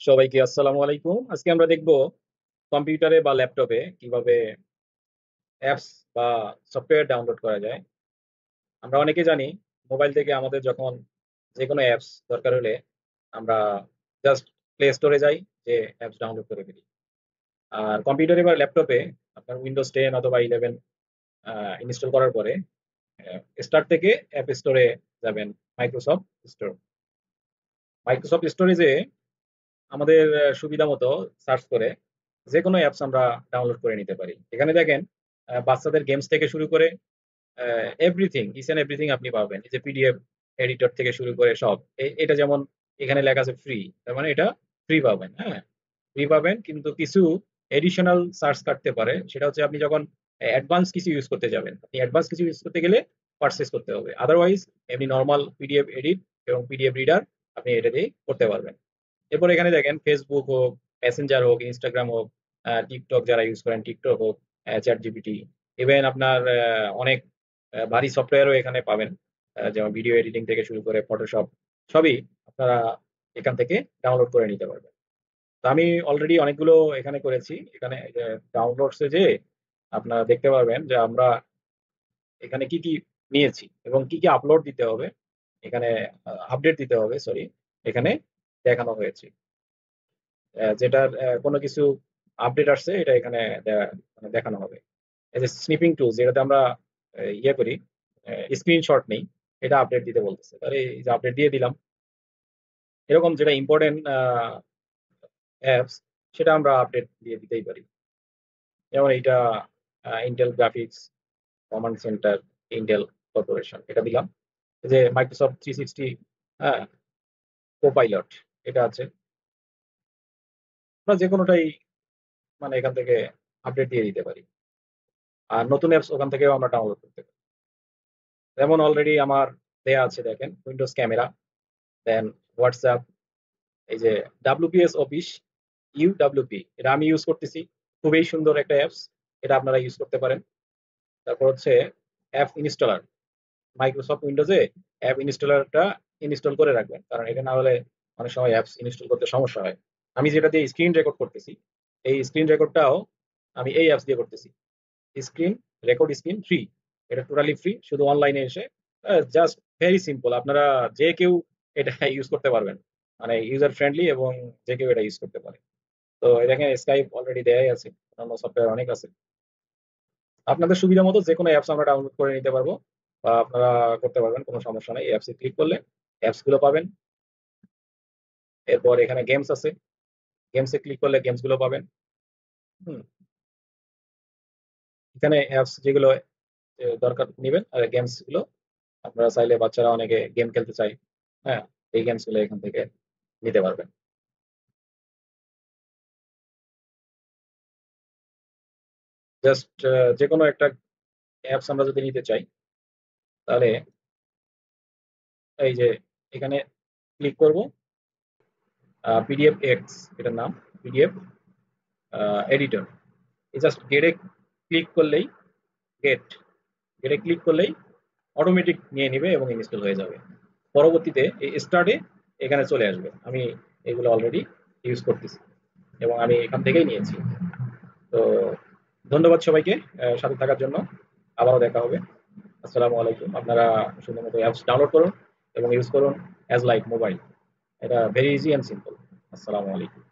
সবাইকে আসসালামু আলাইকুম। আজকে আমরা দেখব কম্পিউটারে বা ল্যাপটপে কিভাবে অ্যাপস বা সফটওয়্যার ডাউনলোড করা যায়। আমরা অনেকে জানি মোবাইল থেকে আমাদের যখন যে কোনো অ্যাপস দরকার হলে আমরা জাস্ট প্লে স্টোরে যাই, যে অ্যাপস ডাউনলোড করে ফেলি। আর কম্পিউটারে বা ল্যাপটপে আপনার উইন্ডোজ 10 অথবা 11 ইনস্টল করার পরে স্টার্ট থেকে অ্যাপ স্টোরে যাবেন। মাইক্রোসফট স্টোর, মাইক্রোসফট স্টোরে যে আমাদের সুবিধা মতো সার্চ করে যে কোনো অ্যাপস আমরা ডাউনলোড করে নিতে পারি। এখানে দেখেন বাচ্চাদের গেমস থেকে শুরু করে এভরিথিং, ইচ এন্ড এভরিথিং আপনি পাবেন। এই যে পিডিএফ এডিটর থেকে শুরু করে সব। এটা যেমন এখানে লেখা আছে ফ্রি, তার মানে এটা ফ্রি পাবেন। হ্যাঁ, ফ্রি পাবেন, কিন্তু কিছু এডিশনাল চার্জ কাটতে পারে। সেটা হচ্ছে আপনি যখন অ্যাডভান্স কিছু ইউজ করতে যাবেন, আপনি অ্যাডভান্স কিছু ইউজ করতে গেলে পারচেস করতে হবে। আদারওয়াইজ এমনি নর্মাল পিডিএফ এডিট এবং পিডিএফ রিডার আপনি এটা দিয়ে করতে পারবেন। এরপর এখানে দেখেন ফেসবুক হোক, মেসেঞ্জার হোক, ইনস্টাগ্রাম হোক, টিকটক যারা ইউজ করেন টিকটক হোক, চ্যাট জিপিটি, ইভেন আপনার অনেক ভারী সফটওয়্যারও এখানে পাবেন। যেমন ভিডিও এডিটিং থেকে শুরু করে ফটোশপ, সবই আপনারা এখান থেকে ডাউনলোড করে নিতে পারবেন। তো আমি অলরেডি অনেকগুলো এখানে করেছি। এখানে ডাউনলোডসে যে আপনারা দেখতে পারবেন যে আমরা এখানে কি কি নিয়েছি এবং কি কি আপলোড দিতে হবে, এখানে আপডেট দিতে হবে, সরি, এখানে দেখানো হয়েছে। যেটার কোনো কিছু আপডেট আসছে এটা এখানে মানে দেখানো হবে। এই যে স্নিপিং টুলস, যেটাতে আমরা ইয়ে করি, স্ক্রিনশট নেই, এটা আপডেট দিতে বলতেছে। তাহলে এই যে আপডেট দিয়ে দিলাম। এরকম যেটা ইম্পর্টেন্ট অ্যাপস, সেটা আমরা আপডেট দিয়ে দিতেই পারি। যেমন এইটা Intel graphics command centre, Intel corporation, এটা দিলাম। এই যে মাইক্রোসফট 360, হ্যাঁ, কোপাইলট, এটা আছে। আমরা যে কোনোটাই মানে এখান থেকে আপডেট দিয়ে দিতে পারি। আর নতুন অ্যাপস ওখান থেকেও আমরা ডাউনলোড করতে পারি। যেমন অলরেডি আমার দেয়া আছে, দেখেন, উইন্ডোজ ক্যামেরা, দেন হোয়াটসঅ্যাপ, এই যে ডাব্লিউপিএস অফিস, ইউডব্লিউপি, এটা আমি ইউজ করতেছি। খুবই সুন্দর একটা অ্যাপস, এটা আপনারা ইউজ করতে পারেন। তারপর হচ্ছে অ্যাপ ইনস্টলার, মাইক্রোসফট উইন্ডোজে অ্যাপ ইনস্টলারটা ইনস্টল করে রাখবেন, কারণ এটা না হলে অনেক সময় অ্যাপস ইনস্টল করতে সমস্যা হয়। আমি যেটা দিয়ে স্ক্রিন রেকর্ড করতেছি, এই স্ক্রিন রেকর্ডটাও আমি এই অ্যাপস দিয়ে করতেছি। স্ক্রিন রেকর্ড, স্ক্রিন ফ্রি, এটা টোটালি ফ্রি। শুধু অনলাইনে এসে জাস্ট ভেরি সিম্পল, আপনারা যে কেউ এটা ইউজ করতে পারবেন, মানে ইউজার ফ্রেন্ডলি, এবং যে কেউ এটা ইউজ করতে পারে। তো এই দেখেন স্কাইপ অলরেডি দেয়াই আছে, অন্য সফটওয়্যার অনেক আছে। আপনাদের সুবিধা মতো যে কোনো অ্যাপস আমরা ডাউনলোড করে নিতে পারবো বা আপনারা করতে পারবেন, কোনো সমস্যা নেই। অ্যাপসে ক্লিক করলে অ্যাপস গুলো পাবেন। এরপর এখানে গেমস আছে, গেমসে ক্লিক করলে গেমস গুলো পাবেন। হুম, এখানে অ্যাপস যেগুলো দরকার নিবেন, আর গেমস গুলো আপনারা চাইলে, বাচ্চারা অনেকে গেম খেলতে চায়, হ্যাঁ, এই গেমস গুলো এখান থেকে নিতে পারবেন। জাস্ট যে কোনো একটা অ্যাপস আমরা যদি নিতে চাই, তাহলে এই যে এখানে ক্লিক করব, পিডিএফ এক্স এটার নাম, পিডিএফ এডিটর। এই জাস্ট গেটে ক্লিক করলেই, গেট গেটে ক্লিক করলেই অটোমেটিক নিয়ে নেবে এবং ইনস্টল হয়ে যাবে। পরবর্তীতে এই স্টার্টে এখানে চলে আসবে। আমি এগুলো অলরেডি ইউজ করতেছি এবং আমি এখান থেকেই নিয়েছি। তো ধন্যবাদ সবাইকে সাথে থাকার জন্য। আবারও দেখা হবে। আসসালামু আলাইকুম। আপনারা সুন্দর মতো অ্যাপস ডাউনলোড করুন এবং ইউজ করুন অ্যাজ লাইক মোবাইল। এটা ভেরি ইজি অ্যান্ড সিম্পল। আসসালামু আলাইকুম।